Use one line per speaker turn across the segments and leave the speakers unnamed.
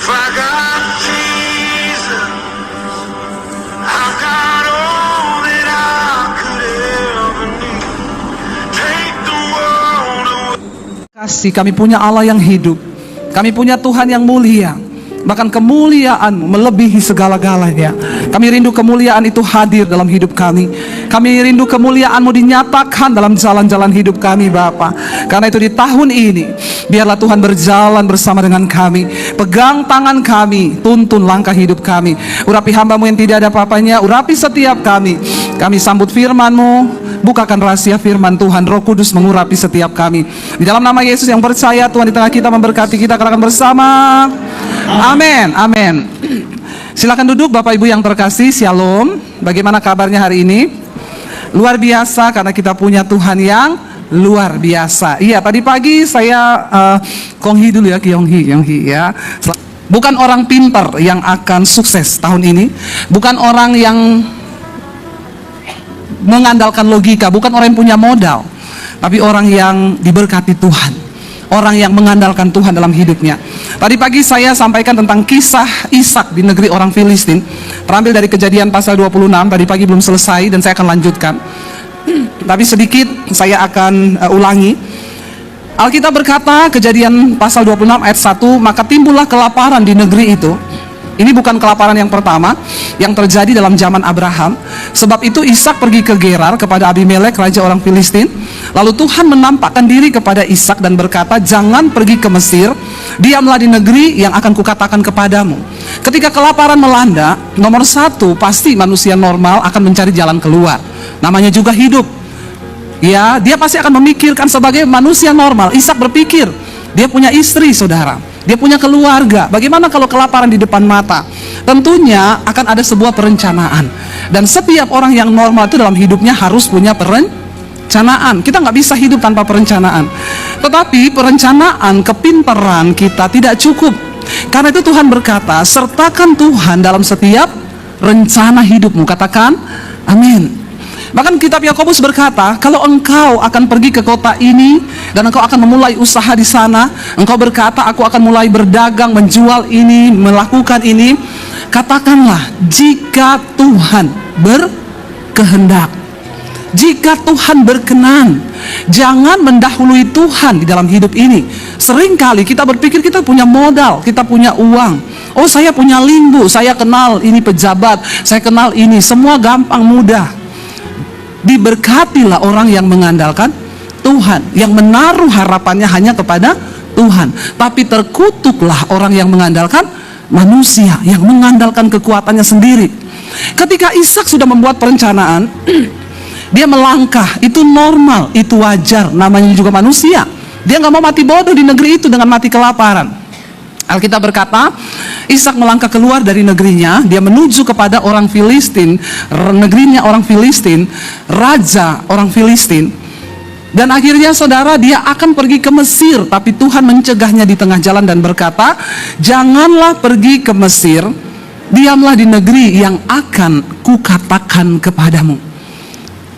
If I got Jesus, I've got all that I could ever need. Take the world away.
Kasih, kami punya Allah yang hidup. Kami punya Tuhan yang mulia. Bahkan kemuliaan-Mu melebihi segala-galanya. Kami rindu kemuliaan itu hadir dalam hidup kami. Kami rindu kemuliaan-Mu dinyatakan dalam jalan-jalan hidup kami, Bapa. Karena itu di tahun ini, biarlah Tuhan berjalan bersama dengan kami. Pegang tangan kami, tuntun langkah hidup kami. Urapi hamba-Mu yang tidak ada apa-apanya, urapi setiap kami. Kami sambut firman-Mu. Bukakan rahasia firman Tuhan. Roh Kudus mengurapi setiap kami. Di dalam nama Yesus yang percaya, Tuhan di tengah kita memberkati kita akan bersama. Amin, amin. Silakan duduk Bapak Ibu yang terkasih. Shalom. Bagaimana kabarnya hari ini? Luar biasa karena kita punya Tuhan yang luar biasa. Iya, tadi pagi saya Konghi dulu ya, Kyonghi ya. Bukan orang pintar yang akan sukses tahun ini. Bukan orang yang mengandalkan logika, bukan orang yang punya modal, tapi orang yang diberkati Tuhan, orang yang mengandalkan Tuhan dalam hidupnya. Tadi pagi saya sampaikan tentang kisah Ishak di negeri orang Filistin, terambil dari Kejadian pasal 26. Tadi pagi belum selesai dan saya akan lanjutkan, tapi sedikit saya akan ulangi. Alkitab berkata, Kejadian pasal 26 ayat 1, maka timbullah kelaparan di negeri itu. Ini bukan kelaparan yang pertama yang terjadi dalam zaman Abraham. Sebab itu Ishak pergi ke Gerar kepada Abimelek, raja orang Filistin. Lalu Tuhan menampakkan diri kepada Ishak dan berkata, jangan pergi ke Mesir, diamlah di negeri yang akan kukatakan kepadamu. Ketika kelaparan melanda, nomor satu pasti manusia normal akan mencari jalan keluar. Namanya juga hidup. Ya, dia pasti akan memikirkan sebagai manusia normal. Ishak berpikir, dia punya istri, saudara. Dia punya keluarga. Bagaimana kalau kelaparan di depan mata? Tentunya akan ada sebuah perencanaan. Dan setiap orang yang normal itu dalam hidupnya harus punya perencanaan. Kita nggak bisa hidup tanpa perencanaan. Tetapi perencanaan, kepintaran kita tidak cukup. Karena itu Tuhan berkata, sertakan Tuhan dalam setiap rencana hidupmu. Katakan, amin. Bahkan kitab Yakobus berkata, kalau engkau akan pergi ke kota ini dan engkau akan memulai usaha di sana, engkau berkata, aku akan mulai berdagang, menjual ini, melakukan ini, katakanlah, jika Tuhan berkehendak, jika Tuhan berkenan. Jangan mendahului Tuhan di dalam hidup ini. Seringkali kita berpikir kita punya modal, kita punya uang. Oh, saya punya limbu, saya kenal ini pejabat, saya kenal ini, semua gampang, mudah. Diberkatilah orang yang mengandalkan Tuhan, yang menaruh harapannya hanya kepada Tuhan. Tapi terkutuklah orang yang mengandalkan manusia, yang mengandalkan kekuatannya sendiri. Ketika Ishak sudah membuat perencanaan, dia melangkah, itu normal, itu wajar, namanya juga manusia. Dia nggak mau mati bodoh di negeri itu dengan mati kelaparan. Alkitab berkata, Ishak melangkah keluar dari negerinya, dia menuju kepada orang Filistin, negerinya orang Filistin, raja orang Filistin. Dan akhirnya saudara, dia akan pergi ke Mesir, tapi Tuhan mencegahnya di tengah jalan dan berkata, janganlah pergi ke Mesir, diamlah di negeri yang akan kukatakan kepadamu.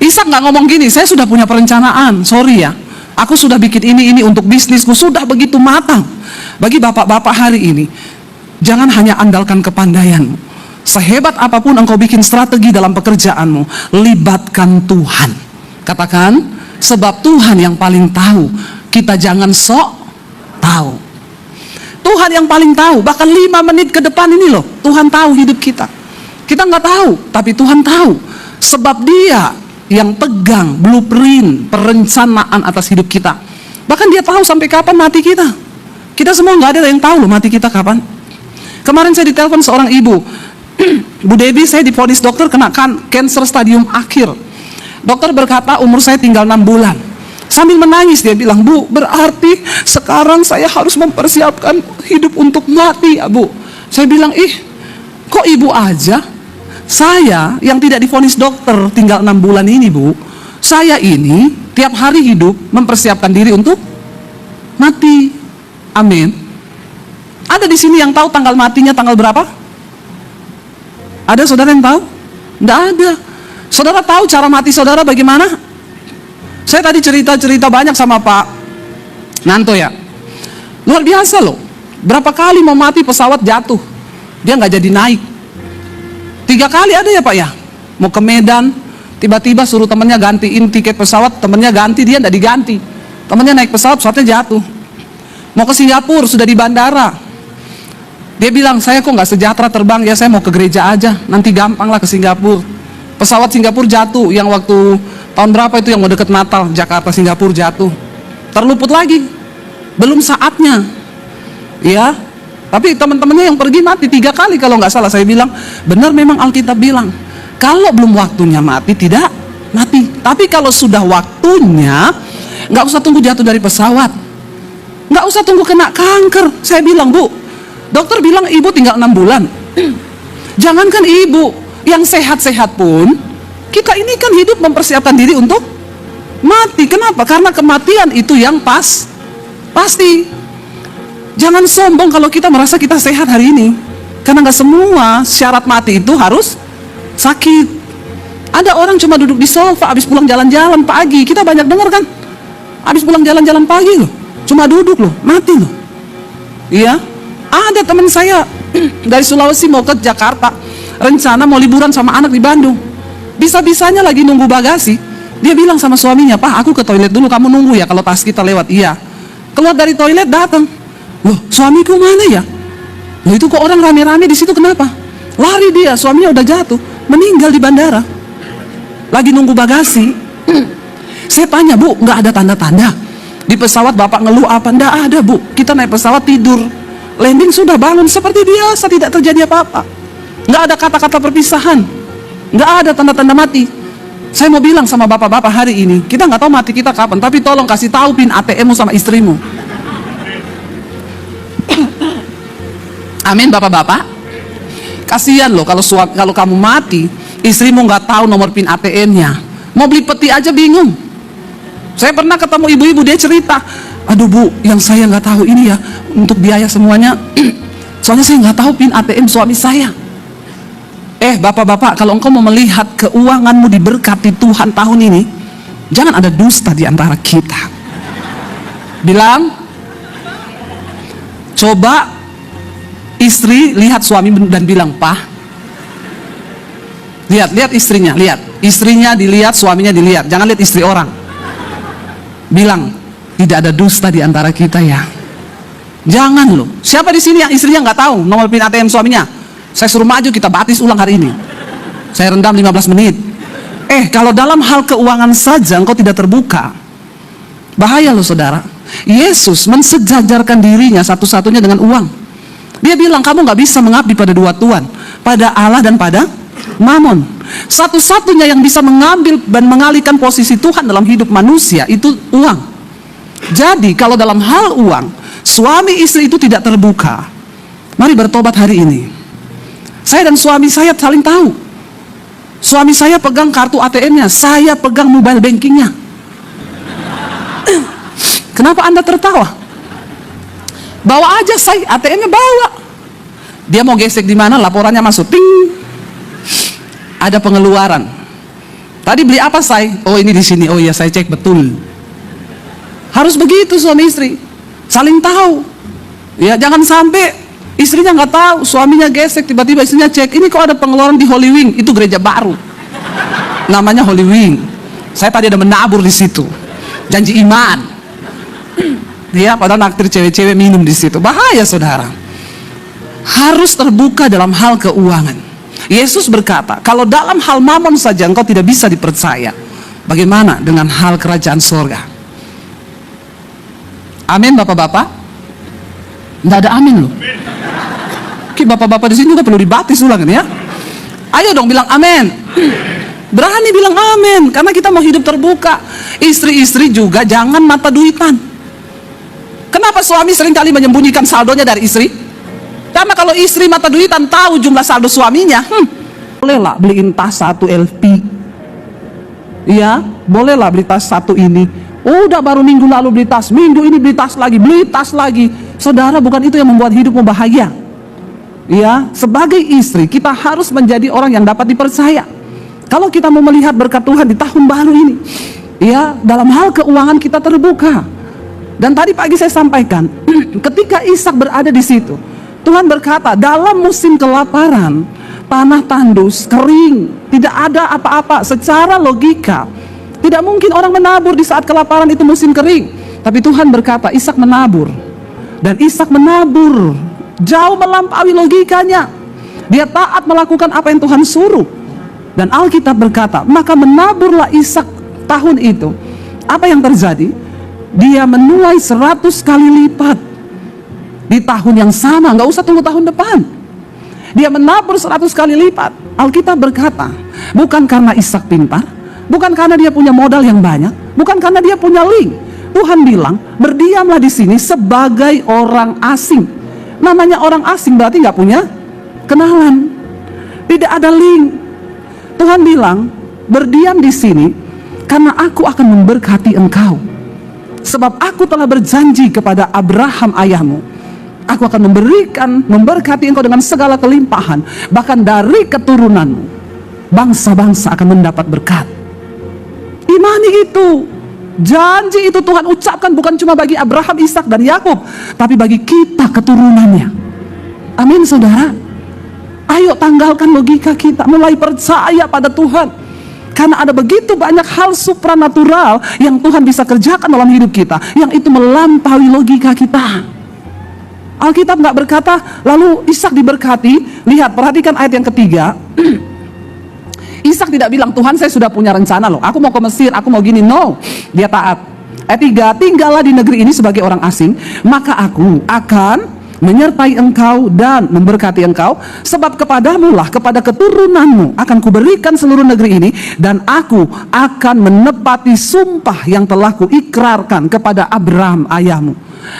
Ishak nggak ngomong gini, saya sudah punya perencanaan, sorry ya, aku sudah bikin ini untuk bisnisku, sudah begitu matang. Bagi bapak-bapak hari ini, jangan hanya andalkan kepandaianmu. Sehebat apapun engkau bikin strategi dalam pekerjaanmu, libatkan Tuhan. Katakan, sebab Tuhan yang paling tahu. Kita jangan sok tahu. Tuhan yang paling tahu. Bahkan 5 menit ke depan ini loh, Tuhan tahu hidup kita. Kita nggak tahu, tapi Tuhan tahu. Sebab Dia yang pegang blueprint, perencanaan atas hidup kita. Bahkan Dia tahu sampai kapan mati kita. Kita semua nggak ada yang tahu loh mati kita kapan. Kemarin saya ditelepon seorang ibu, Bu Debbie, saya divonis dokter kena kanker stadium akhir. Dokter berkata umur saya tinggal 6 bulan. Sambil menangis dia bilang, Bu, berarti sekarang saya harus mempersiapkan hidup untuk mati ya Bu. Saya bilang, kok ibu aja? Saya yang tidak divonis dokter tinggal 6 bulan ini Bu, saya ini tiap hari hidup mempersiapkan diri untuk mati. Amin. Ada di sini yang tahu tanggal matinya tanggal berapa? Ada saudara yang tahu? Tidak ada. Saudara tahu cara mati saudara bagaimana? Saya tadi cerita banyak sama Pak Nanto ya. Luar biasa loh. Berapa kali mau mati pesawat jatuh, dia nggak jadi naik. 3 kali ada ya Pak ya. Mau ke Medan, tiba-tiba suruh temennya gantiin tiket pesawat, temennya ganti, dia nggak diganti. Temennya naik pesawat, pesawatnya jatuh. Mau ke Singapura, sudah di bandara. Dia bilang, saya kok nggak sejahtera terbang ya, saya mau ke gereja aja, nanti gampang lah ke Singapura. Pesawat Singapura jatuh, yang waktu tahun berapa itu yang mau deket Natal, Jakarta Singapura jatuh. Terluput lagi, belum saatnya. Ya, tapi teman-temannya yang pergi mati 3 kali kalau nggak salah. Saya bilang, benar memang Alkitab bilang, kalau belum waktunya mati, tidak mati. Tapi kalau sudah waktunya, nggak usah tunggu jatuh dari pesawat, nggak usah tunggu kena kanker. Saya bilang, Bu, dokter bilang ibu tinggal 6 bulan. Jangankan ibu, yang sehat-sehat pun, kita ini kan hidup mempersiapkan diri untuk mati. Kenapa? Karena kematian itu yang pasti. Jangan sombong kalau kita merasa kita sehat hari ini, karena nggak semua syarat mati itu harus sakit. Ada orang cuma duduk di sofa habis pulang jalan-jalan pagi. Kita banyak dengar kan, habis pulang jalan-jalan pagi loh, cuma duduk loh, mati loh. Iya, ada teman saya dari Sulawesi mau ke Jakarta, rencana mau liburan sama anak di Bandung. Bisa-bisanya lagi nunggu bagasi, dia bilang sama suaminya, Pak, aku ke toilet dulu, kamu nunggu ya kalau tas kita lewat. Iya. Keluar dari toilet, datang, loh, suamiku mana ya? Loh, itu kok orang rame-rame di situ, kenapa? Lari dia, suaminya udah jatuh, meninggal di bandara. Lagi nunggu bagasi. Saya tanya, Bu, nggak ada tanda-tanda di pesawat Bapak ngeluh apa? Nggak ada, Bu. Kita naik pesawat tidur, landing sudah bangun seperti biasa, tidak terjadi apa-apa. Nggak ada kata-kata perpisahan, nggak ada tanda-tanda mati. Saya mau bilang sama bapak-bapak hari ini, kita nggak tahu mati kita kapan, tapi tolong kasih tahu PIN ATM-mu sama istrimu. Amin, bapak-bapak. Kasihan loh kalau kamu mati, istrimu nggak tahu nomor PIN ATM-nya. Mau beli peti aja bingung. Saya pernah ketemu ibu-ibu, dia cerita, aduh Bu, yang saya nggak tahu ini ya, untuk biaya semuanya, soalnya saya nggak tahu PIN ATM suami saya. Bapak-bapak, kalau engkau mau melihat keuanganmu diberkati Tuhan tahun ini, jangan ada dusta di antara kita. Bilang, coba istri lihat suami dan bilang, Pak, lihat istrinya, lihat istrinya dilihat, suaminya dilihat, jangan lihat istri orang. Bilang, tidak ada dusta di antara kita ya. Jangan loh. Siapa di sini yang istrinya nggak tahu nomor PIN ATM suaminya? Saya suruh maju, kita baptis ulang hari ini. Saya rendam 15 menit. Kalau dalam hal keuangan saja engkau tidak terbuka, bahaya loh saudara. Yesus mensejajarkan dirinya satu-satunya dengan uang. Dia bilang, kamu nggak bisa mengabdi pada 2 tuan, pada Allah dan pada Mamon. Satu-satunya yang bisa mengambil dan mengalihkan posisi Tuhan dalam hidup manusia itu uang. Jadi kalau dalam hal uang, suami istri itu tidak terbuka, mari bertobat hari ini. Saya dan suami saya saling tahu. Suami saya pegang kartu ATM-nya, saya pegang mobile banking-nya. Kenapa Anda tertawa? Bawa aja saya, ATM-nya bawa. Dia mau gesek di mana, laporannya masuk, ting. Ada pengeluaran. Tadi beli apa saya? Oh ini di sini. Oh iya saya cek betul. Harus begitu suami istri, saling tahu. Ya jangan sampai istrinya nggak tahu, suaminya gesek, tiba-tiba istrinya cek, ini kok ada pengeluaran di Holy Wing, itu gereja baru, namanya Holy Wing. Saya tadi ada menabur di situ, janji iman. Ya, padahal naktir cewek-cewek minum di situ, bahaya saudara. Harus terbuka dalam hal keuangan. Yesus berkata, kalau dalam hal mamon saja engkau tidak bisa dipercaya, bagaimana dengan hal kerajaan surga? Amin, bapak-bapak. Nggak ada amin loh. Bapak-bapak di sini juga perlu dibaptis ulang ya. Ayo dong bilang amin. Berani bilang amin, karena kita mau hidup terbuka. Istri-istri juga jangan mata duitan. Kenapa suami seringkali menyembunyikan saldonya dari istri? Karena kalau istri mata duitan tahu jumlah saldo suaminya, bolehlah beliin tas 1 LV. Iya, bolehlah beli tas 1 ini. Udah baru minggu lalu beli tas, minggu ini beli tas lagi. Saudara, bukan itu yang membuat hidupmu bahagia. Ya, sebagai istri kita harus menjadi orang yang dapat dipercaya. Kalau kita mau melihat berkat Tuhan di tahun baru ini, ya, dalam hal keuangan kita terbuka. Dan tadi pagi saya sampaikan, ketika Ishak berada di situ, Tuhan berkata, dalam musim kelaparan, tanah tandus, kering, tidak ada apa-apa. Secara logika, tidak mungkin orang menabur di saat kelaparan itu musim kering. Tapi Tuhan berkata, Ishak menabur. Dan Ishak menabur jauh melampaui logikanya. Dia taat melakukan apa yang Tuhan suruh. Dan Alkitab berkata, maka menaburlah Ishak tahun itu. Apa yang terjadi? Dia menuai 100 kali lipat di tahun yang sama, nggak usah tunggu tahun depan. Dia menabur 100 kali lipat. Alkitab berkata, bukan karena Ishak pintar, bukan karena dia punya modal yang banyak, bukan karena dia punya link. Tuhan bilang, berdiamlah di sini sebagai orang asing. Namanya orang asing berarti nggak punya kenalan, tidak ada link. Tuhan bilang, berdiam di sini karena aku akan memberkati engkau. Sebab aku telah berjanji kepada Abraham ayahmu, aku akan memberkati engkau dengan segala kelimpahan. Bahkan dari keturunanmu, bangsa-bangsa akan mendapat berkat. Imani itu. Janji itu Tuhan ucapkan bukan cuma bagi Abraham, Ishak, dan Yakub, tapi bagi kita keturunannya. Amin, saudara. Ayo tanggalkan logika kita, mulai percaya pada Tuhan. Karena ada begitu banyak hal supranatural yang Tuhan bisa kerjakan dalam hidup kita, yang itu melampaui logika kita. Alkitab nggak berkata, lalu Ishak diberkati. Lihat, perhatikan ayat yang ketiga. Ishak tidak bilang, Tuhan saya sudah punya rencana loh, aku mau ke Mesir, aku mau gini. No, dia taat. Ayat 3, tinggallah di negeri ini sebagai orang asing, maka aku akan menyertai engkau dan memberkati engkau, sebab kepadamu lah, kepada keturunanmu akan kuberikan seluruh negeri ini, dan aku akan menepati sumpah yang telah kuikrarkan kepada Abraham ayahmu.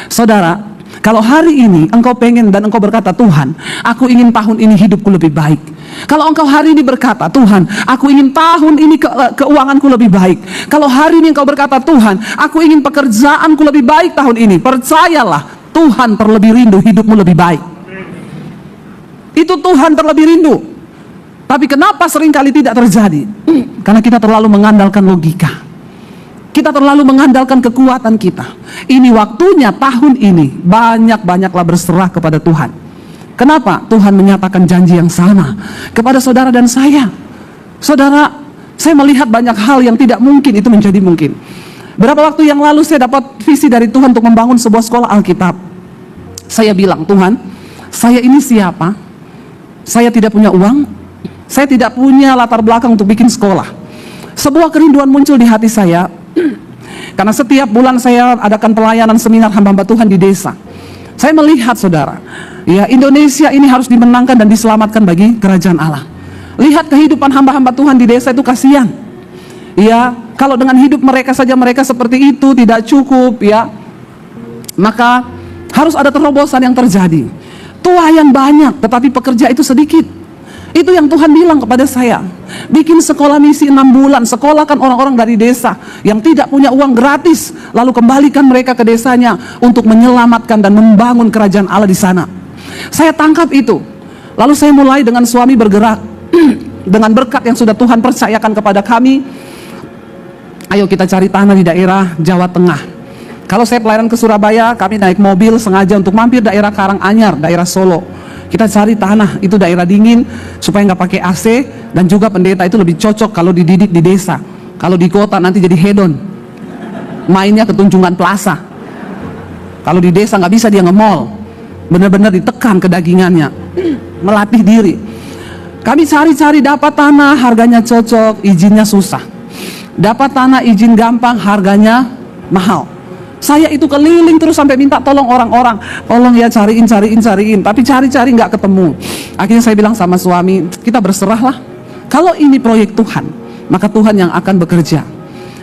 Saudara, kalau hari ini engkau pengen dan engkau berkata, Tuhan, aku ingin tahun ini hidupku lebih baik. Kalau engkau hari ini berkata, Tuhan, aku ingin tahun ini keuanganku lebih baik. Kalau hari ini engkau berkata, Tuhan, aku ingin pekerjaanku lebih baik tahun ini, percayalah, Tuhan terlebih rindu hidupmu lebih baik. Itu Tuhan terlebih rindu. Tapi kenapa seringkali tidak terjadi? Karena kita terlalu mengandalkan logika. Kita terlalu mengandalkan kekuatan kita. Ini waktunya tahun ini banyak-banyaklah berserah kepada Tuhan. Kenapa? Tuhan menyatakan janji yang sama kepada saudara dan saya. Saudara, saya melihat banyak hal yang tidak mungkin itu menjadi mungkin. Berapa waktu yang lalu saya dapat visi dari Tuhan untuk membangun sebuah sekolah Alkitab. Saya bilang, Tuhan, saya ini siapa? Saya tidak punya uang, saya tidak punya latar belakang untuk bikin sekolah. Sebuah kerinduan muncul di hati saya, karena setiap bulan saya adakan pelayanan seminar hamba-hamba Tuhan di desa. Saya melihat, saudara, ya, Indonesia ini harus dimenangkan dan diselamatkan bagi kerajaan Allah. Lihat kehidupan hamba-hamba Tuhan di desa itu kasihan. Ya, kalau dengan hidup mereka saja mereka seperti itu tidak cukup, ya, maka harus ada terobosan yang terjadi. Tuayan banyak, tetapi pekerja itu sedikit. Itu yang Tuhan bilang kepada saya. Bikin sekolah misi 6 bulan, sekolahkan orang-orang dari desa yang tidak punya uang gratis, lalu kembalikan mereka ke desanya untuk menyelamatkan dan membangun kerajaan Allah di sana. Saya tangkap itu. Lalu saya mulai dengan suami bergerak dengan berkat yang sudah Tuhan percayakan kepada kami. Ayo kita cari tanah di daerah Jawa Tengah. Kalau saya pelayanan ke Surabaya, kami naik mobil sengaja untuk mampir daerah Karanganyar, daerah Solo. Kita cari tanah, itu daerah dingin, supaya nggak pakai AC, dan juga pendeta itu lebih cocok kalau dididik di desa. Kalau di kota nanti jadi hedon, mainnya ke Tunjungan Plaza. Kalau di desa nggak bisa dia nge-mall, benar-benar ditekan kedagingannya, melatih diri. Kami cari-cari dapat tanah, harganya cocok, izinnya susah. Dapat tanah izin gampang, harganya mahal. Saya itu keliling terus sampai minta tolong orang-orang, tolong ya cariin, tapi cari-cari nggak ketemu. Akhirnya saya bilang sama suami, kita berserahlah. Kalau ini proyek Tuhan, maka Tuhan yang akan bekerja.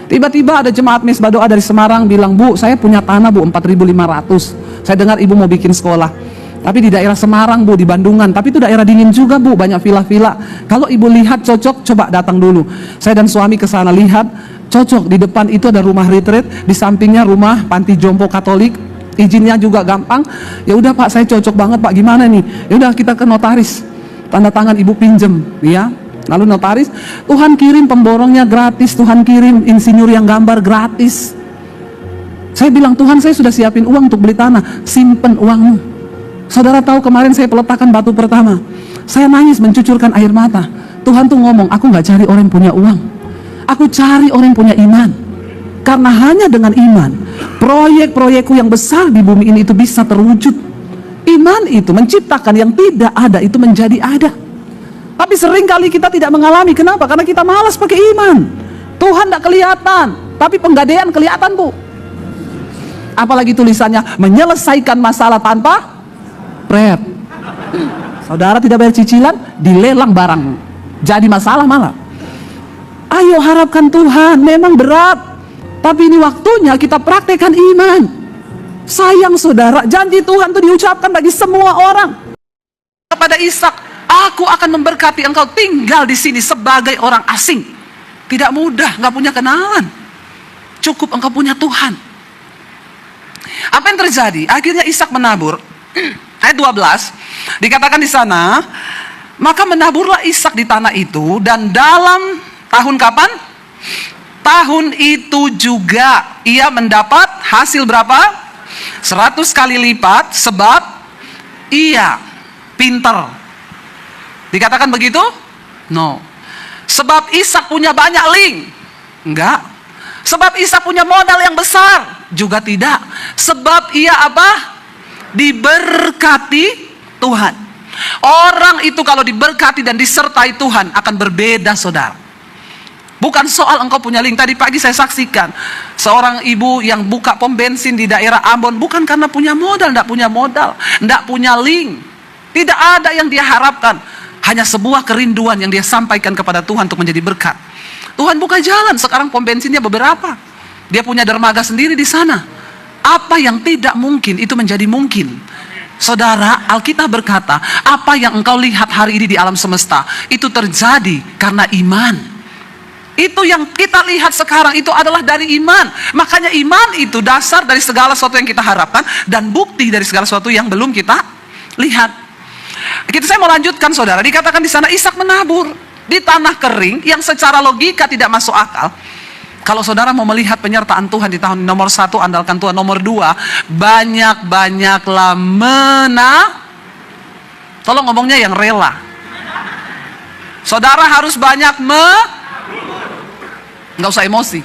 Tiba-tiba ada jemaat Mesbah Doa dari Semarang bilang, Bu, saya punya tanah Bu, 4.500. Saya dengar ibu mau bikin sekolah. Tapi di daerah Semarang Bu, di Bandungan. Tapi itu daerah dingin juga Bu, banyak villa-villa. Kalau ibu lihat cocok, coba datang dulu. Saya dan suami ke sana lihat, cocok. Di depan itu ada rumah retreat, di sampingnya rumah panti jompo Katolik. Izinnya juga gampang. Ya udah Pak, saya cocok banget Pak. Gimana nih? Ya udah kita ke notaris. Tanda tangan ibu pinjem, ya. Lalu notaris, Tuhan kirim pemborongnya gratis, Tuhan kirim insinyur yang gambar gratis. Saya bilang, Tuhan, saya sudah siapin uang untuk beli tanah. Simpen uangmu. Saudara tahu kemarin saya peletakan batu pertama. Saya nangis mencucurkan air mata. Tuhan tuh ngomong, aku gak cari orang yang punya uang. Aku cari orang yang punya iman. Karena hanya dengan iman, proyek-proyekku yang besar di bumi ini itu bisa terwujud. Iman itu menciptakan yang tidak ada itu menjadi ada. Tapi seringkali kita tidak mengalami. Kenapa? Karena kita malas pakai iman. Tuhan tidak kelihatan, tapi penggadaian kelihatan, Bu. Apalagi tulisannya menyelesaikan masalah tanpa pret. Saudara tidak bayar cicilan, dilelang barang, jadi masalah malah. Ayo harapkan Tuhan, memang berat, tapi ini waktunya kita praktekkan iman. Sayang saudara, janji Tuhan itu diucapkan bagi semua orang. Kepada Ishak, aku akan memberkati engkau tinggal di sini sebagai orang asing. Tidak mudah, nggak punya kenalan. Cukup engkau punya Tuhan. Apa yang terjadi? Akhirnya Ishak menabur. Ayat 12 dikatakan di sana, maka menaburlah Ishak di tanah itu, dan dalam tahun kapan? Tahun itu juga ia mendapat hasil berapa? 100 kali lipat, sebab ia pintar. Dikatakan begitu? No. Sebab Ishak punya banyak link? Enggak. Sebab Ishak punya modal yang besar? Juga tidak. Sebab ia apa? Diberkati Tuhan. Orang itu kalau diberkati dan disertai Tuhan akan berbeda, saudara. Bukan soal engkau punya link. Tadi pagi saya saksikan seorang ibu yang buka pom bensin di daerah Ambon. Bukan karena punya modal, tidak punya modal, tidak punya link. Tidak ada yang dia harapkan. Hanya sebuah kerinduan yang dia sampaikan kepada Tuhan untuk menjadi berkat. Tuhan buka jalan. Sekarang pom bensinnya beberapa. Dia punya dermaga sendiri di sana. Apa yang tidak mungkin itu menjadi mungkin. Saudara, Alkitab berkata, apa yang engkau lihat hari ini di alam semesta itu terjadi karena iman. Itu yang kita lihat sekarang itu adalah dari iman. Makanya iman itu dasar dari segala sesuatu yang kita harapkan dan bukti dari segala sesuatu yang belum kita lihat. Saya mau lanjutkan, saudara. Dikatakan di sana Ishak menabur di tanah kering yang secara logika tidak masuk akal. Kalau saudara mau melihat penyertaan Tuhan di tahun nomor 1, andalkan Tuhan. Nomor 2, banyak-banyaklah tolong ngomongnya yang rela. Saudara harus banyak nggak usah emosi.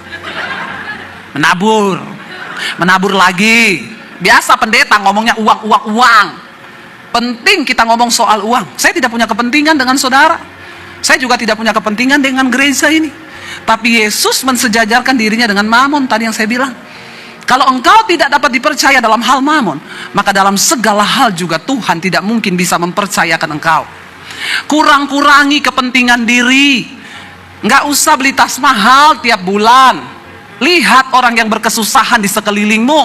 Menabur lagi. Biasa pendeta ngomongnya uang. Penting kita ngomong soal uang. Saya tidak punya kepentingan dengan saudara. Saya juga tidak punya kepentingan dengan gereja ini. Tapi Yesus mensejajarkan dirinya dengan mamon tadi yang saya bilang. Kalau engkau tidak dapat dipercaya dalam hal mamon, maka dalam segala hal juga Tuhan tidak mungkin bisa mempercayakan engkau. Kurang-kurangi kepentingan diri. Nggak usah beli tas mahal tiap bulan. Lihat orang yang berkesusahan di sekelilingmu.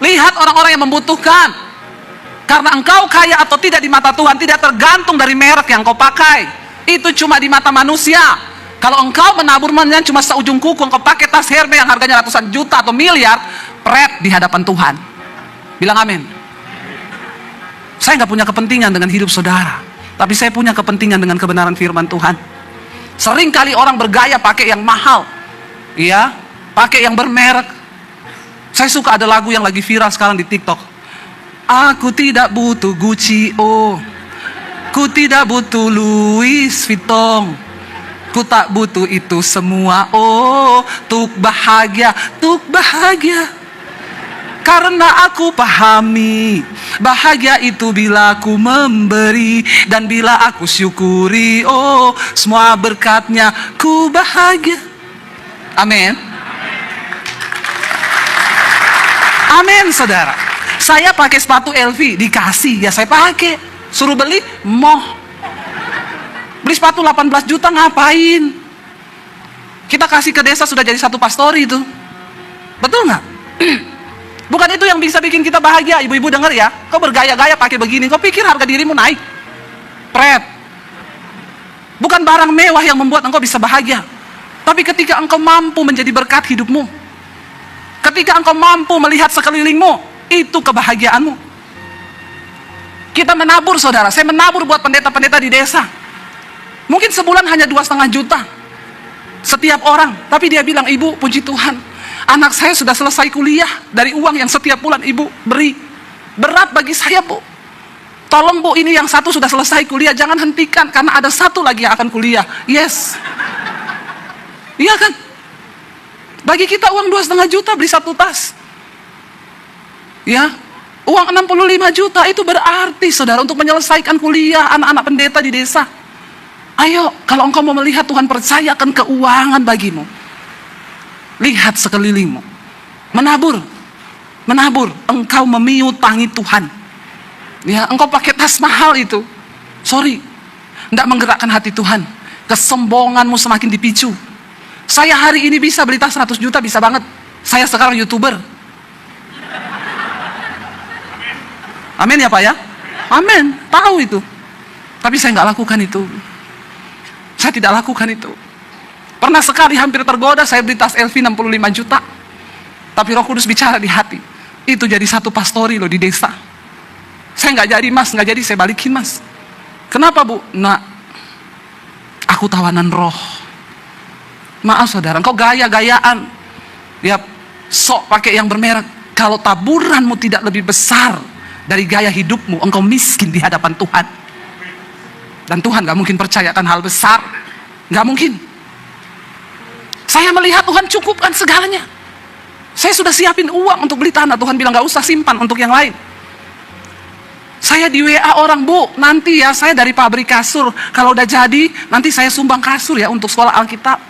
Lihat orang-orang yang membutuhkan. Karena engkau kaya atau tidak di mata Tuhan tidak tergantung dari merek yang kau pakai. Itu cuma di mata manusia. Kalau engkau menaburnya cuma seujung kuku, engkau pakai tas Hermes yang harganya ratusan juta atau miliar, pret di hadapan Tuhan. Bilang amin. Saya nggak punya kepentingan dengan hidup saudara, tapi saya punya kepentingan dengan kebenaran firman Tuhan. Sering kali orang bergaya pakai yang mahal, iya, pakai yang bermerek. Saya suka ada lagu yang lagi viral sekarang di TikTok. Aku tidak butuh Gucci, ku tidak butuh Louis Vuitton. Ku tak butuh itu semua, tuk bahagia. Karena aku pahami, bahagia itu bila aku memberi, dan bila aku syukuri, semua berkatnya ku bahagia. Amin. Amin, saudara. Saya pakai sepatu LV, dikasih, ya saya pakai. Suruh beli, beli sepatu 18 juta ngapain? Kita kasih ke desa sudah jadi satu pastori itu. Betul nggak? Bukan itu yang bisa bikin kita bahagia. Ibu-ibu dengar ya, kau bergaya-gaya pakai begini, kau pikir harga dirimu naik? Pret. Bukan barang mewah yang membuat engkau bisa bahagia. Tapi ketika engkau mampu menjadi berkat hidupmu, ketika engkau mampu melihat sekelilingmu, itu kebahagiaanmu. Kita menabur, saudara. Saya menabur buat pendeta-pendeta di desa. Mungkin sebulan hanya 2,5 juta setiap orang. Tapi dia bilang, ibu, puji Tuhan, Anak saya sudah selesai kuliah dari uang yang setiap bulan ibu beri. Berat bagi saya, Bu. Tolong, Bu, ini yang satu sudah selesai kuliah, jangan hentikan karena ada satu lagi yang akan kuliah. Yes. Iya kan? Bagi kita uang 2,5 juta beli satu tas. Ya. Uang 65 juta itu berarti, saudara, untuk menyelesaikan kuliah anak-anak pendeta di desa. Ayo, kalau engkau mau melihat Tuhan percayakan keuangan bagimu, lihat sekelilingmu. Menabur. Engkau memiutangi Tuhan. Ya, engkau pakai tas mahal itu. Sorry, tidak menggerakkan hati Tuhan. Kesombonganmu semakin dipicu. Saya hari ini bisa beli tas 100 juta, bisa banget. Saya sekarang YouTuber. Amin ya Pak ya? Amin, tahu itu. Tapi saya nggak lakukan itu. Saya tidak lakukan itu. Pernah sekali hampir tergoda, saya beli tas LV 65 juta. Tapi Roh Kudus bicara di hati. Itu jadi satu pastori loh di desa. Saya nggak jadi, Mas, nggak jadi, saya balikin, Mas. Kenapa, Bu? Nak, aku tawanan roh. Maaf saudara, engkau gaya-gayaan. Ya, sok pakai yang bermerek. Kalau taburanmu tidak lebih besar dari gaya hidupmu, engkau miskin di hadapan Tuhan. Dan Tuhan gak mungkin percayakan hal besar. Gak mungkin. Saya melihat Tuhan cukupkan segalanya. Saya sudah siapin uang untuk beli tanah. Tuhan bilang gak usah simpan untuk yang lain. Saya di WA orang, Bu, nanti ya saya dari pabrik kasur. Kalau udah jadi, nanti saya sumbang kasur ya untuk sekolah Alkitab.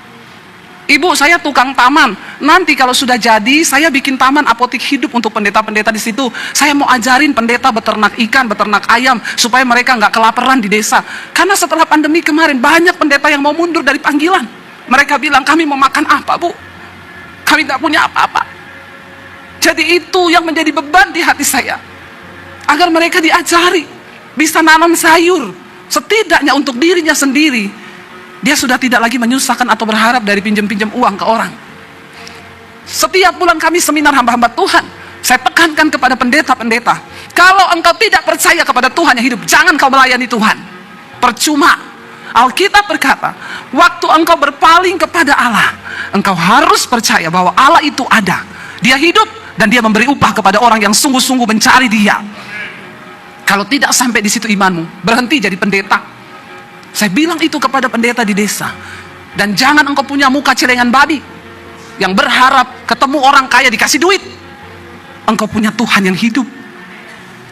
Ibu, saya tukang taman. Nanti kalau sudah jadi, saya bikin taman apotik hidup untuk pendeta-pendeta di situ. Saya mau ajarin pendeta beternak ikan, beternak ayam, supaya mereka nggak kelaparan di desa. Karena setelah pandemi kemarin, banyak pendeta yang mau mundur dari panggilan. Mereka bilang, kami mau makan apa, Bu? Kami nggak punya apa-apa. Jadi itu yang menjadi beban di hati saya. Agar mereka diajari, bisa nanam sayur. Setidaknya untuk dirinya sendiri. Dia sudah tidak lagi menyusahkan atau berharap dari pinjam-pinjam uang ke orang. Setiap bulan kami seminar hamba-hamba Tuhan, saya tekankan kepada pendeta-pendeta, kalau engkau tidak percaya kepada Tuhan yang hidup, jangan kau melayani Tuhan. Percuma. Alkitab berkata, waktu engkau berpaling kepada Allah, engkau harus percaya bahwa Allah itu ada. Dia hidup dan dia memberi upah kepada orang yang sungguh-sungguh mencari dia. Kalau tidak sampai di situ imanmu, berhenti jadi pendeta. Saya bilang itu kepada pendeta di desa. Dan jangan engkau punya muka celengan babi yang berharap ketemu orang kaya dikasih duit. Engkau punya Tuhan yang hidup.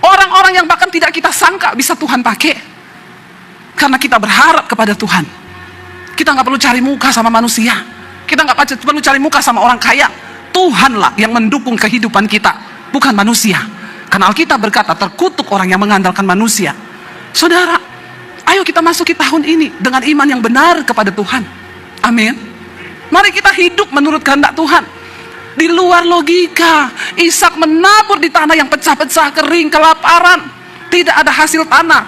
Orang-orang yang bahkan tidak kita sangka bisa Tuhan pakai. Karena kita berharap kepada Tuhan. Kita nggak perlu cari muka sama manusia. Kita nggak perlu cari muka sama orang kaya. Tuhanlah yang mendukung kehidupan kita, bukan manusia. Karena Alkitab berkata, terkutuk orang yang mengandalkan manusia. Saudara, ayo kita masuki tahun ini dengan iman yang benar kepada Tuhan. Amin. Mari kita hidup menurut kehendak Tuhan. Di luar logika, Ishak menabur di tanah yang pecah-pecah, kering, kelaparan. Tidak ada hasil tanah.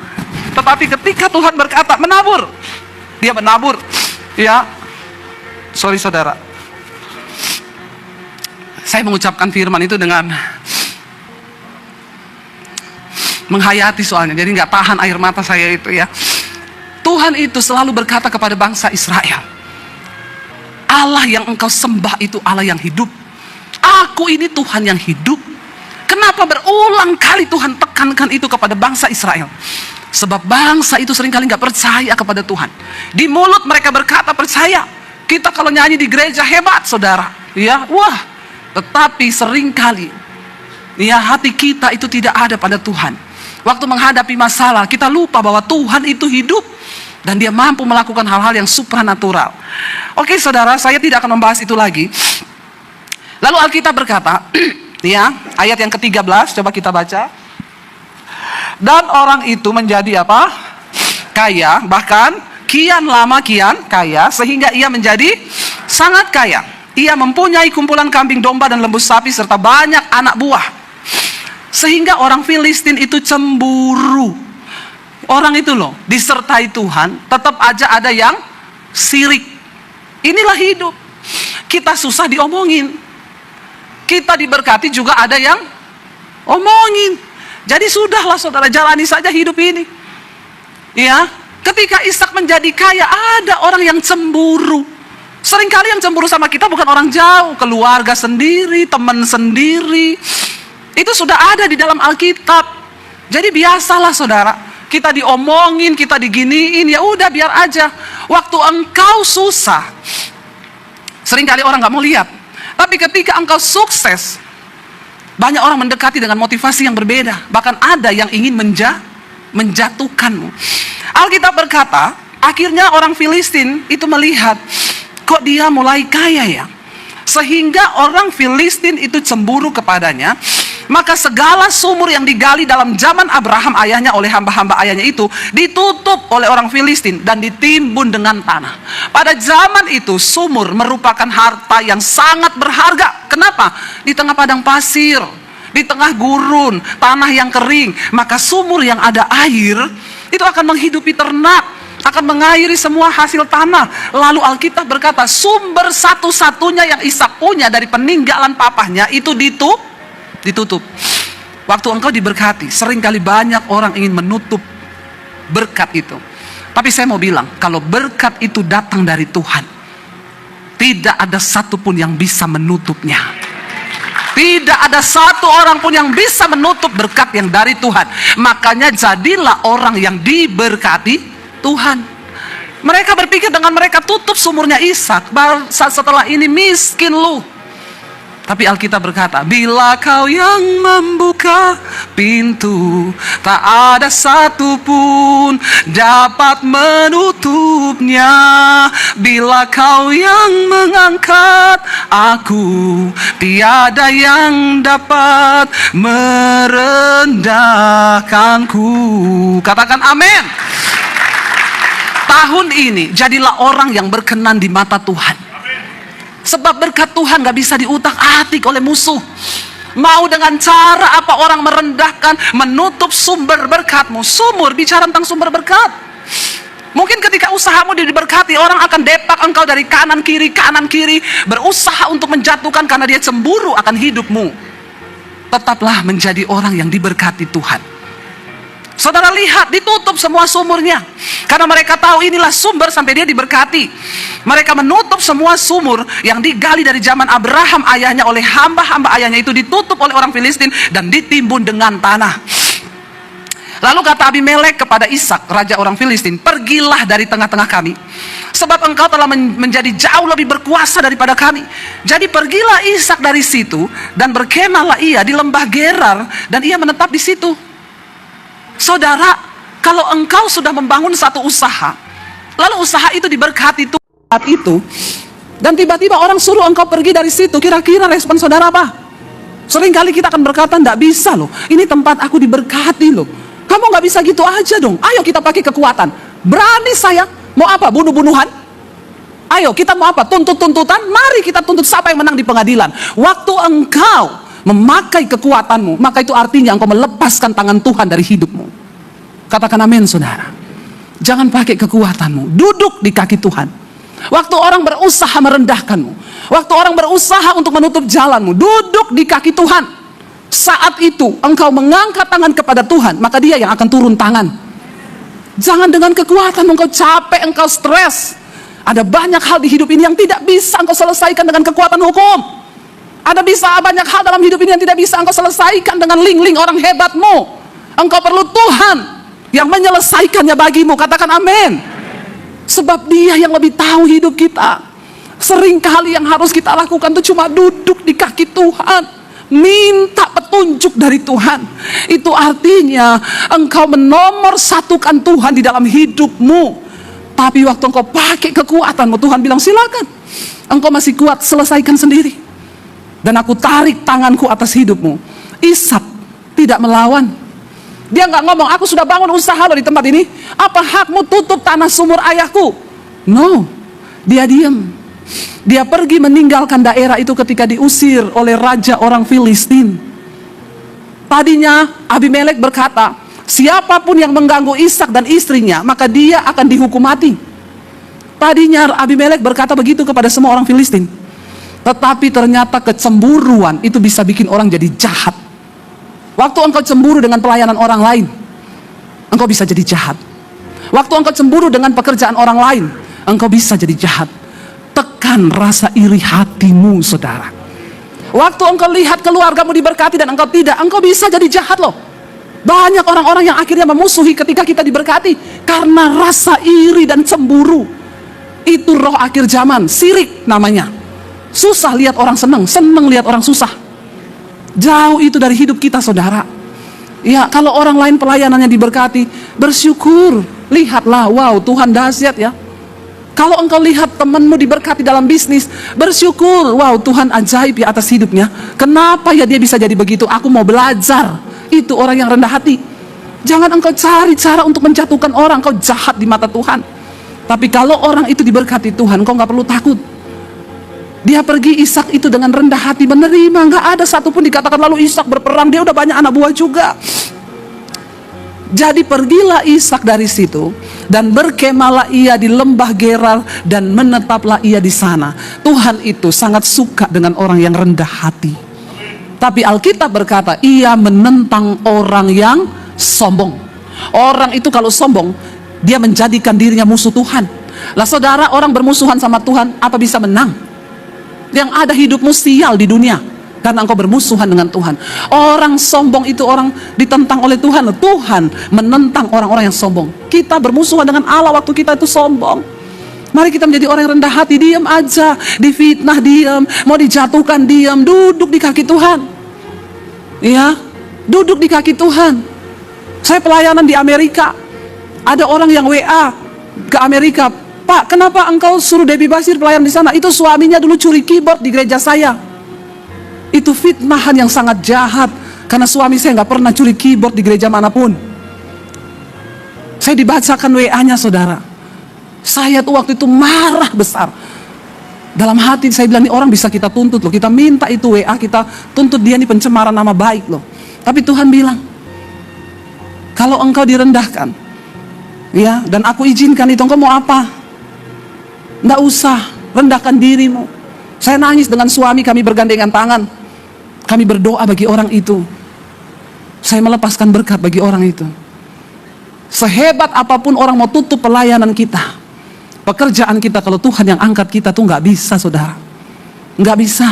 Tetapi ketika Tuhan berkata, menabur. Dia menabur. Ya, sorry saudara. Saya mengucapkan firman itu dengan menghayati soalnya. Jadi nggak tahan air mata saya itu ya. Tuhan itu selalu berkata kepada bangsa Israel, Allah yang engkau sembah itu Allah yang hidup. Aku ini Tuhan yang hidup. Kenapa berulang kali Tuhan tekankan itu kepada bangsa Israel? Sebab bangsa itu seringkali nggak percaya kepada Tuhan. Di mulut mereka berkata percaya. Kita kalau nyanyi di gereja hebat saudara, ya, wah. Tetapi seringkali, ya, hati kita itu tidak ada pada Tuhan. Waktu menghadapi masalah, kita lupa bahwa Tuhan itu hidup dan dia mampu melakukan hal-hal yang supranatural. Oke saudara, saya tidak akan membahas itu lagi. Lalu Alkitab berkata, ya, ayat yang ke-13, coba kita baca. Dan orang itu menjadi apa? Kaya, bahkan kian lama kian kaya, sehingga ia menjadi sangat kaya. Ia mempunyai kumpulan kambing domba dan lembu sapi serta banyak anak buah. Sehingga orang Filistin itu cemburu. Orang itu loh, disertai Tuhan, tetap aja ada yang sirik. Inilah hidup. Kita susah diomongin. Kita diberkati juga ada yang omongin. Jadi sudahlah saudara, jalani saja hidup ini. Ya, ketika Ishak menjadi kaya, ada orang yang cemburu. Seringkali yang cemburu sama kita bukan orang jauh, keluarga sendiri, teman sendiri. Itu sudah ada di dalam Alkitab. Jadi biasalah saudara, kita diomongin, kita diginiin, ya udah biar aja. Waktu engkau susah, seringkali orang gak mau lihat. Tapi ketika engkau sukses, banyak orang mendekati dengan motivasi yang berbeda. Bahkan ada yang ingin menjatuhkanmu. Alkitab berkata, akhirnya orang Filistin itu melihat, kok dia mulai kaya ya? Sehingga orang Filistin itu cemburu kepadanya. Maka segala sumur yang digali dalam zaman Abraham ayahnya oleh hamba-hamba ayahnya itu ditutup oleh orang Filistin dan ditimbun dengan tanah. Pada zaman itu sumur merupakan harta yang sangat berharga. Kenapa? Di tengah padang pasir, di tengah gurun, tanah yang kering, maka sumur yang ada air itu akan menghidupi ternak, akan mengairi semua hasil tanah. Lalu Alkitab berkata, sumber satu-satunya yang Ishak punya dari peninggalan papahnya itu ditutup. Waktu engkau diberkati, seringkali banyak orang ingin menutup berkat itu. Tapi saya mau bilang, kalau berkat itu datang dari Tuhan, tidak ada satupun yang bisa menutupnya. Tidak ada satu orang pun yang bisa menutup berkat yang dari Tuhan. Makanya jadilah orang yang diberkati Tuhan. Mereka berpikir dengan mereka tutup sumurnya Ishak, setelah ini miskin lu. Tapi Alkitab berkata, bila kau yang membuka pintu, tak ada satupun dapat menutupnya. Bila kau yang mengangkat aku, tiada yang dapat merendahkanku. Katakan amin. Tahun ini jadilah orang yang berkenan di mata Tuhan. Sebab berkat Tuhan gak bisa diutak-atik oleh musuh. Mau dengan cara apa orang merendahkan, menutup sumber berkatmu. Sumur, bicara tentang sumber berkat. Mungkin ketika usahamu diberkati, orang akan depak engkau dari kanan kiri, berusaha untuk menjatuhkan karena dia cemburu akan hidupmu. Tetaplah menjadi orang yang diberkati Tuhan. Saudara lihat, ditutup semua sumurnya. Karena mereka tahu inilah sumber sampai dia diberkati. Mereka menutup semua sumur yang digali dari zaman Abraham ayahnya oleh hamba-hamba ayahnya itu ditutup oleh orang Filistin dan ditimbun dengan tanah. Lalu kata Abimelek kepada Ishak, raja orang Filistin, pergilah dari tengah-tengah kami, sebab engkau telah menjadi jauh lebih berkuasa daripada kami. Jadi pergilah Ishak dari situ dan berkemahlah ia di lembah Gerar, dan ia menetap di situ. Saudara, kalau engkau sudah membangun satu usaha, lalu usaha itu diberkati Tuhan itu, dan tiba-tiba orang suruh engkau pergi dari situ, kira-kira respon saudara apa? Seringkali kita akan berkata, enggak bisa loh, ini tempat aku diberkati loh. Kamu nggak bisa gitu aja dong. Ayo kita pakai kekuatan. Berani saya, mau apa? Bunuh-bunuhan? Ayo kita mau apa? Tuntut-tuntutan? Mari kita tuntut siapa yang menang di pengadilan. Waktu engkau memakai kekuatanmu, maka itu artinya engkau melepaskan tangan Tuhan dari hidupmu. Katakan amin saudara. Jangan pakai kekuatanmu, duduk di kaki Tuhan. Waktu orang berusaha merendahkanmu, waktu orang berusaha untuk menutup jalanmu, duduk di kaki Tuhan. Saat itu engkau mengangkat tangan kepada Tuhan, maka dia yang akan turun tangan. Jangan dengan kekuatan engkau capek, engkau stres. Ada banyak hal di hidup ini yang tidak bisa engkau selesaikan dengan kekuatan hukum. Ada banyak hal dalam hidup ini yang tidak bisa engkau selesaikan dengan link-link orang hebatmu. Engkau perlu Tuhan yang menyelesaikannya bagimu. Katakan amin. Sebab dia yang lebih tahu hidup kita. Seringkali yang harus kita lakukan itu cuma duduk di kaki Tuhan, minta petunjuk dari Tuhan. Itu artinya engkau menomorsatukan Tuhan di dalam hidupmu. Tapi waktu engkau pakai kekuatanmu, Tuhan bilang silakan, engkau masih kuat, selesaikan sendiri. Dan aku tarik tanganku atas hidupmu. Ishak tidak melawan. Dia nggak ngomong, aku sudah bangun usaha loh di tempat ini, apa hakmu tutup tanah sumur ayahku? No, dia diam. Dia pergi meninggalkan daerah itu ketika diusir oleh raja orang Filistin. Tadinya Abimelek berkata, siapapun yang mengganggu Ishak dan istrinya, maka dia akan dihukum mati. Tadinya Abimelek berkata begitu kepada semua orang Filistin. Tetapi ternyata kecemburuan itu bisa bikin orang jadi jahat. Waktu engkau cemburu dengan pelayanan orang lain, engkau bisa jadi jahat. Waktu engkau cemburu dengan pekerjaan orang lain, engkau bisa jadi jahat. menaklukkan rasa iri hatimu, saudara. Waktu engkau lihat keluargamu diberkati dan engkau tidak, engkau bisa jadi jahat loh. Banyak orang-orang yang akhirnya memusuhi ketika kita diberkati karena rasa iri dan cemburu. Itu roh akhir zaman, sirik namanya. Susah lihat orang senang, senang lihat orang susah. Jauh itu dari hidup kita, saudara. Ya, kalau orang lain pelayanannya diberkati, bersyukur. Lihatlah, wow, Tuhan dahsyat ya. Kalau engkau lihat temanmu diberkati dalam bisnis, bersyukur, wow, Tuhan ajaib ya atas hidupnya. Kenapa ya dia bisa jadi begitu? Aku mau belajar. Itu orang yang rendah hati. Jangan engkau cari cara untuk menjatuhkan orang, engkau jahat di mata Tuhan. Tapi kalau orang itu diberkati Tuhan, engkau gak perlu takut. Dia pergi, Ishak itu dengan rendah hati menerima. Gak ada satupun dikatakan lalu Ishak berperang, dia udah banyak anak buah juga. Jadi pergilah Ishak dari situ dan berkemalah ia di lembah Gerar dan menetaplah ia di sana. Tuhan itu sangat suka dengan orang yang rendah hati. Tapi Alkitab berkata ia menentang orang yang sombong. Orang itu kalau sombong, dia menjadikan dirinya musuh Tuhan. Lah saudara, orang bermusuhan sama Tuhan, apa bisa menang? Yang ada hidupmu sial di dunia karena engkau bermusuhan dengan Tuhan. Orang sombong itu orang ditentang oleh Tuhan. Tuhan menentang orang-orang yang sombong. Kita bermusuhan dengan Allah waktu kita itu sombong. Mari kita menjadi orang yang rendah hati. Diam aja, difitnah diam, mau dijatuhkan diam, duduk di kaki Tuhan. Ya, duduk di kaki Tuhan. Saya pelayanan di Amerika, ada orang yang WA ke Amerika, Pak, kenapa engkau suruh Debbie Basir pelayan di sana? Itu suaminya dulu curi keyboard di gereja saya. Itu fitnahan yang sangat jahat, karena suami saya nggak pernah curi keyboard di gereja manapun. Saya dibacakan WA-nya, saudara. Saya tuh waktu itu marah besar. Dalam hati saya bilang, ini orang bisa kita tuntut loh. Kita minta itu WA, kita tuntut dia, ini pencemaran nama baik loh. Tapi Tuhan bilang, kalau engkau direndahkan, ya, dan aku izinkan itu, engkau mau apa? Nggak usah, rendahkan dirimu. Saya nangis dengan suami, kami bergandengan tangan. Kami berdoa bagi orang itu. Saya melepaskan berkat bagi orang itu. Sehebat apapun orang mau tutup pelayanan kita, pekerjaan kita, kalau Tuhan yang angkat kita tuh nggak bisa, saudara. Nggak bisa.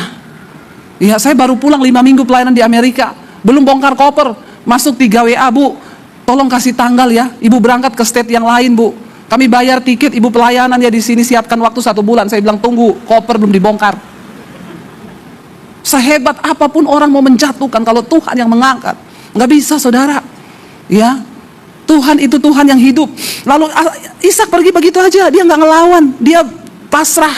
Ya, saya baru pulang 5 minggu pelayanan di Amerika. Belum bongkar koper, masuk 3 WA, Bu. Tolong kasih tanggal ya, Ibu berangkat ke state yang lain, Bu. Kami bayar tiket, Ibu pelayanan ya di sini, siapkan waktu 1 bulan. Saya bilang tunggu, koper belum dibongkar. Sehebat apapun orang mau menjatuhkan, kalau Tuhan yang mengangkat, nggak bisa, saudara. Ya, Tuhan itu Tuhan yang hidup. Lalu Ishak pergi begitu aja, dia nggak ngelawan, dia pasrah.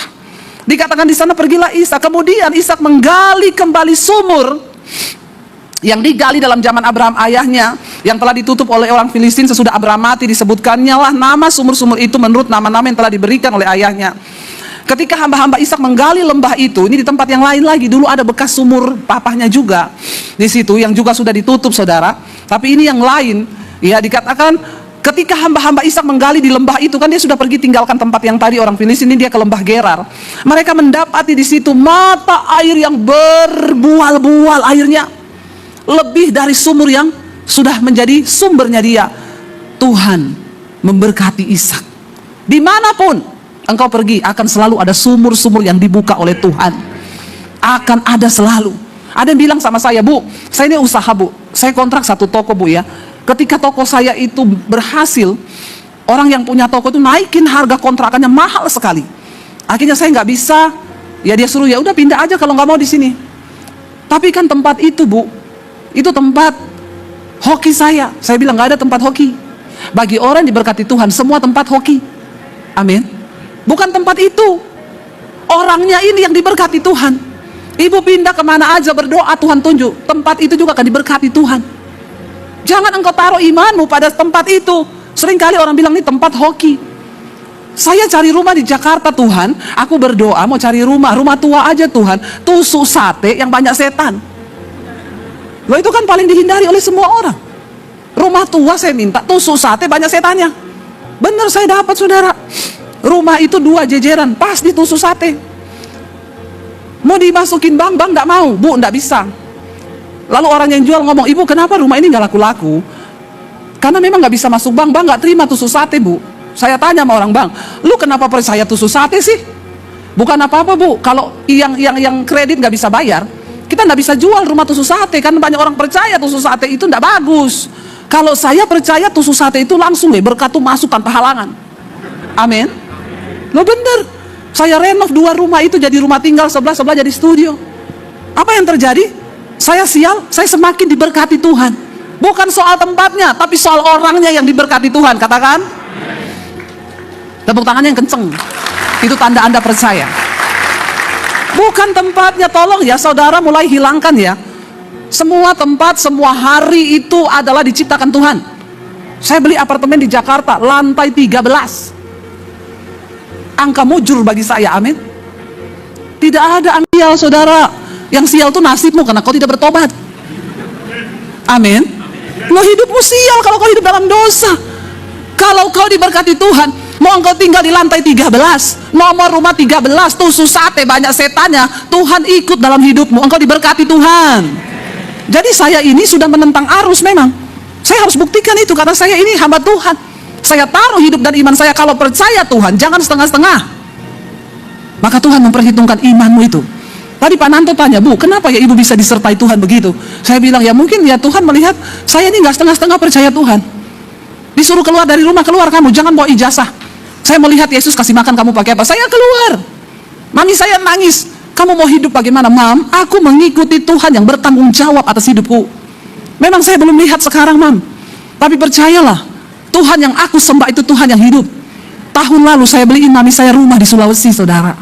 Dikatakan di sana pergilah Ishak. Kemudian Ishak menggali kembali sumur yang digali dalam zaman Abraham ayahnya, yang telah ditutup oleh orang Filistin sesudah Abraham mati. Disebutkannya lah nama sumur-sumur itu menurut nama-nama yang telah diberikan oleh ayahnya. Ketika hamba-hamba Ishak menggali lembah itu, ini di tempat yang lain lagi, dulu ada bekas sumur papahnya juga di situ yang juga sudah ditutup, saudara. Tapi ini yang lain, ya, dikatakan ketika hamba-hamba Ishak menggali di lembah itu, kan dia sudah pergi tinggalkan tempat yang tadi orang Filistin, ini dia ke lembah Gerar. Mereka mendapati di situ mata air yang berbual-bual airnya, lebih dari sumur yang sudah menjadi sumbernya dia. Tuhan memberkati Ishak. Dimanapun engkau pergi, akan selalu ada sumur-sumur yang dibuka oleh Tuhan. Akan ada selalu. Ada yang bilang sama saya, Bu, saya ini usaha, Bu, saya kontrak 1 toko, Bu, ya. Ketika toko saya itu berhasil, orang yang punya toko itu naikin harga kontrakannya mahal sekali. Akhirnya saya nggak bisa, ya dia suruh, ya udah pindah aja kalau nggak mau di sini. Tapi kan tempat itu, Bu, itu tempat hoki saya. Saya bilang nggak ada tempat hoki. Bagi orang yang diberkati Tuhan, semua tempat hoki. Amin. Bukan tempat itu, orangnya ini yang diberkati Tuhan. Ibu pindah kemana aja berdoa, Tuhan tunjuk. Tempat itu juga akan diberkati Tuhan. Jangan engkau taruh imanmu pada tempat itu. Seringkali orang bilang ini tempat hoki. Saya cari rumah di Jakarta, Tuhan. Aku berdoa mau cari rumah tua aja, Tuhan. Tusuk sate yang banyak setan. Loh, itu kan paling dihindari oleh semua orang. Rumah tua saya minta, tusuk sate banyak setannya. Bener, saya dapat, saudara. Rumah itu 2 jejeran, pas ditusuk sate. Mau dimasukin bank nggak mau, Bu, nggak bisa. Lalu orang yang jual ngomong, Ibu kenapa rumah ini nggak laku-laku? Karena memang nggak bisa masuk bank nggak terima tusuk sate, Bu. Saya tanya sama orang bank, lu kenapa percaya tusuk sate sih? Bukan apa-apa Bu, kalau yang kredit nggak bisa bayar, kita nggak bisa jual rumah tusuk sate. Kan banyak orang percaya tusuk sate itu nggak bagus. Kalau saya percaya tusuk sate itu langsung berkat tuh masuk tanpa halangan. Amin. Lo bener, saya renov 2 rumah itu jadi rumah tinggal, sebelah jadi studio. Apa yang terjadi? Saya sial, saya semakin diberkati Tuhan. Bukan soal tempatnya, tapi soal orangnya yang diberkati Tuhan. Katakan, tepuk tangannya yang kenceng. Itu tanda Anda percaya. Bukan tempatnya, tolong ya saudara mulai hilangkan ya. Semua tempat, semua hari itu adalah diciptakan Tuhan. Saya beli apartemen di Jakarta, lantai 13. Angka mujur bagi saya, amin. Tidak ada angka sial, saudara. Yang sial itu nasibmu karena kau tidak bertobat. Amin. Lo hidupmu sial kalau kau hidup dalam dosa. Kalau kau diberkati Tuhan, mau engkau tinggal di lantai 13, nomor rumah 13, tusuk sate, banyak setannya, Tuhan ikut dalam hidupmu, engkau diberkati Tuhan. Jadi saya ini sudah menentang arus memang. Saya harus buktikan itu karena saya ini hamba Tuhan. Saya taruh hidup dan iman saya, kalau percaya Tuhan, jangan setengah-setengah. Maka Tuhan memperhitungkan imanmu itu. Tadi Pak Nanto tanya, Bu, kenapa ya ibu bisa disertai Tuhan begitu? Saya bilang, ya mungkin ya Tuhan melihat saya ini nggak setengah-setengah percaya Tuhan. Disuruh keluar dari rumah, keluar kamu, jangan bawa ijazah. Saya melihat Yesus kasih makan kamu pakai apa, saya keluar. Mami saya nangis, kamu mau hidup bagaimana? Mam, aku mengikuti Tuhan yang bertanggung jawab atas hidupku. Memang saya belum lihat sekarang, Mam, tapi percayalah, Tuhan yang aku sembah itu Tuhan yang hidup. Tahun lalu saya beliin mami saya rumah di Sulawesi, saudara,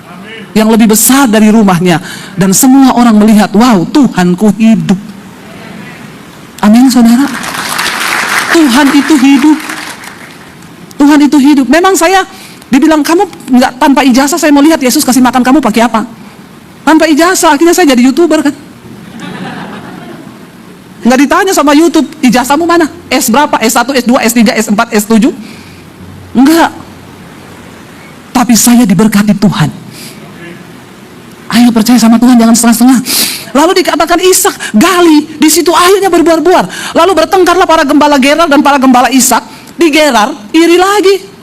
yang lebih besar dari rumahnya, dan semua orang melihat, wow, Tuhanku hidup. Amin, saudara. Tuhan itu hidup. Tuhan itu hidup. Memang saya dibilang, kamu nggak, tanpa ijazah saya mau lihat Yesus kasih makan kamu pakai apa. Tanpa ijazah, akhirnya saya jadi YouTuber kan. Nggak ditanya sama YouTube, ijazahmu mana? S berapa? S1, S2, S3, S4, S7? Enggak. Tapi saya diberkati Tuhan. Ayo percaya sama Tuhan, jangan setengah-setengah. Lalu dikatakan Ishak gali, di situ airnya berbuar-buar. Lalu bertengkarlah para gembala Gerar dan para gembala Ishak. Di Gerar iri lagi.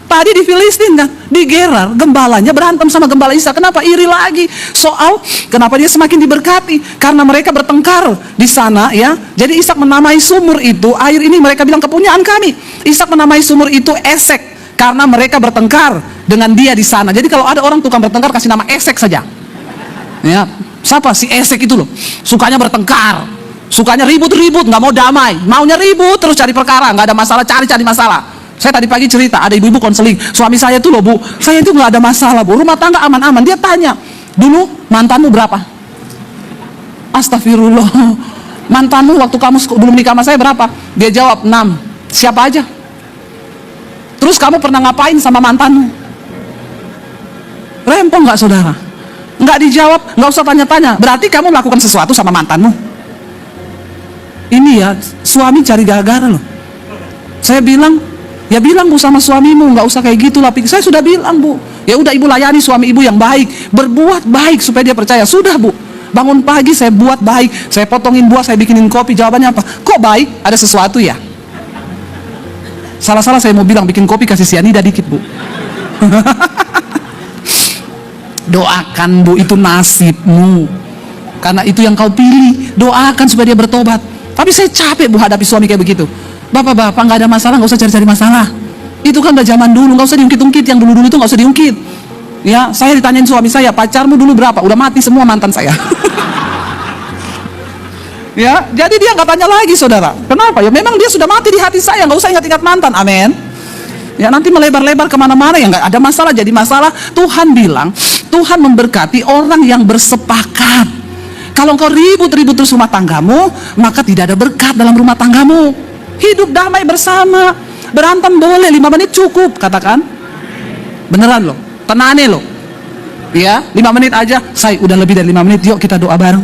Tadi di Filistin kan, di Gerar gembalanya berantem sama gembala Ishak. Kenapa iri lagi? Soal kenapa dia semakin diberkati? Karena mereka bertengkar di sana ya. Jadi Ishak menamai sumur itu, air ini mereka bilang kepunyaan kami. Ishak menamai sumur itu Esek karena mereka bertengkar dengan dia di sana. Jadi kalau ada orang tukang bertengkar, kasih nama Esek saja. Ya, siapa si Esek itu loh? Sukanya bertengkar, sukanya ribut-ribut, nggak mau damai, maunya ribut terus cari perkara, nggak ada masalah, cari masalah. Saya tadi pagi cerita, ada ibu-ibu konseling, suami saya tuh loh Bu, saya itu nggak ada masalah Bu, rumah tangga aman-aman. Dia tanya, dulu mantanmu berapa? Astagfirullah, mantanmu waktu kamu belum nikah sama saya berapa? Dia jawab 6. Siapa aja? Terus kamu pernah ngapain sama mantanmu? Rempong nggak saudara? Nggak dijawab, nggak usah tanya-tanya. Berarti kamu melakukan sesuatu sama mantanmu. Ini ya, suami cari gara-gara loh. Saya bilang, ya bilang Bu sama suamimu, nggak usah kayak gitu lah. Saya sudah bilang Bu, ya udah ibu layani suami ibu yang baik, berbuat baik supaya dia percaya. Sudah Bu, bangun pagi saya buat baik, saya potongin buah, saya bikinin kopi. Jawabannya apa? Kok baik? Ada sesuatu ya? Salah-salah saya mau bilang bikin kopi kasih sianida dikit Bu. Doakan Bu, itu nasibmu, karena itu yang kau pilih. Doakan supaya dia bertobat. Tapi saya capek Bu hadapi suami kayak begitu. Bapak-bapak nggak ada masalah, nggak usah cari-cari masalah. Itu kan udah zaman dulu, nggak usah diungkit-ungkit. Yang dulu-dulu itu nggak usah diungkit. Ya, saya ditanyain suami saya, pacarmu dulu berapa? Udah mati semua mantan saya. Ya, jadi dia nggak tanya lagi saudara. Kenapa? Ya memang dia sudah mati di hati saya, nggak usah ingat-ingat mantan. Amin. Ya nanti melebar-lebar kemana-mana, ya nggak ada masalah. Jadi masalah, Tuhan bilang, Tuhan memberkati orang yang bersepakat. Kalau engkau ribut-ribut terus rumah tanggamu, maka tidak ada berkat dalam rumah tanggamu. Hidup damai bersama, berantem boleh, 5 menit cukup, katakan. Beneran loh, tenane loh. Ya, 5 menit aja, saya udah lebih dari 5 menit, yuk kita doa bareng.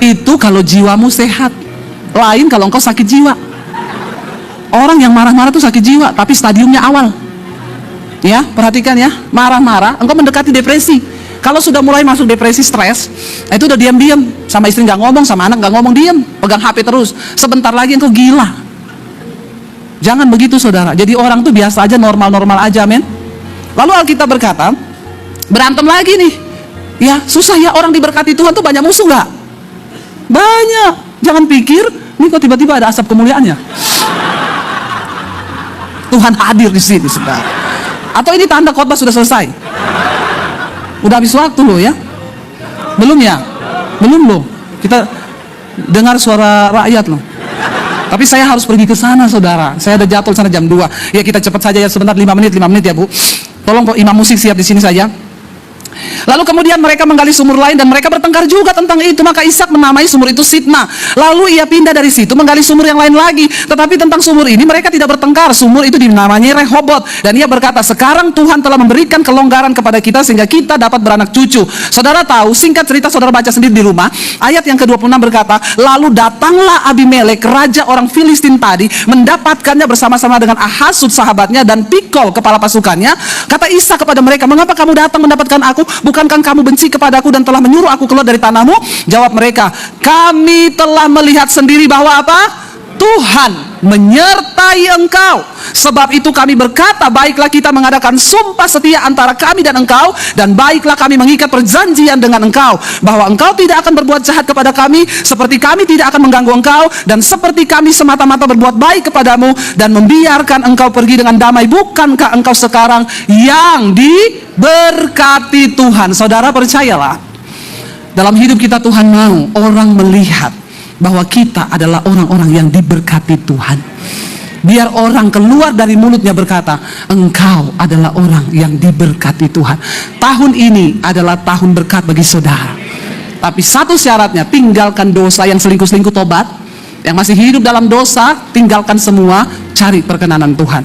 Itu kalau jiwamu sehat. Lain kalau engkau sakit jiwa. Orang yang marah-marah tuh sakit jiwa, tapi stadiumnya awal. Ya, perhatikan ya, marah-marah, engkau mendekati depresi. Kalau sudah mulai masuk depresi, stres, itu udah diam-diam, sama istri nggak ngomong, sama anak nggak ngomong, diam, pegang HP terus. Sebentar lagi engkau gila. Jangan begitu saudara. Jadi orang tuh biasa aja, normal-normal aja, men. Lalu Alkitab berkata, berantem lagi nih. Ya, susah ya orang diberkati Tuhan tuh banyak musuh nggak? Banyak. Jangan pikir, ini kok tiba-tiba ada asap kemuliaannya. Tuhan hadir di sini, saudara. Atau ini tanda khotbah sudah selesai? Udah habis waktu loh ya? Belum ya? Belum loh. Kita dengar suara rakyat loh. Tapi saya harus pergi ke sana, saudara. Saya ada jadwal sana jam 2. Ya kita cepat saja ya, sebentar, 5 menit ya Bu. Tolong imam musik siap di sini saja. Lalu kemudian mereka menggali sumur lain dan mereka bertengkar juga tentang itu. Maka Ishak menamai sumur itu Sitna. Lalu ia pindah dari situ menggali sumur yang lain lagi. Tetapi tentang sumur ini mereka tidak bertengkar. Sumur itu dinamai Rehobot. Dan ia berkata, sekarang Tuhan telah memberikan kelonggaran kepada kita sehingga kita dapat beranak cucu. Saudara tahu, singkat cerita saudara baca sendiri di rumah. Ayat yang ke-26 berkata, lalu datanglah Abimelek, raja orang Filistin tadi, mendapatkannya bersama-sama dengan Ahasud sahabatnya dan Pikol kepala pasukannya. Kata Ishak kepada mereka, mengapa kamu datang mendapatkan aku? Bukankah kamu benci kepadaku dan telah menyuruh aku keluar dari tanahmu? Jawab mereka, kami telah melihat sendiri bahwa apa? Tuhan menyertai engkau. Sebab itu kami berkata, baiklah kita mengadakan sumpah setia antara kami dan engkau, dan baiklah kami mengikat perjanjian dengan engkau, bahwa engkau tidak akan berbuat jahat kepada kami, seperti kami tidak akan mengganggu engkau, dan seperti kami semata-mata berbuat baik kepadamu, dan membiarkan engkau pergi dengan damai. Bukankah engkau sekarang yang diberkati Tuhan? Saudara percayalah, dalam hidup kita Tuhan mau orang melihat bahwa kita adalah orang-orang yang diberkati Tuhan. Biar orang keluar dari mulutnya berkata, engkau adalah orang yang diberkati Tuhan. Tahun ini adalah tahun berkat bagi saudara. Tapi satu syaratnya, tinggalkan dosa. Yang selingkuh-selingkuh tobat. Yang masih hidup dalam dosa, tinggalkan semua, cari perkenanan Tuhan.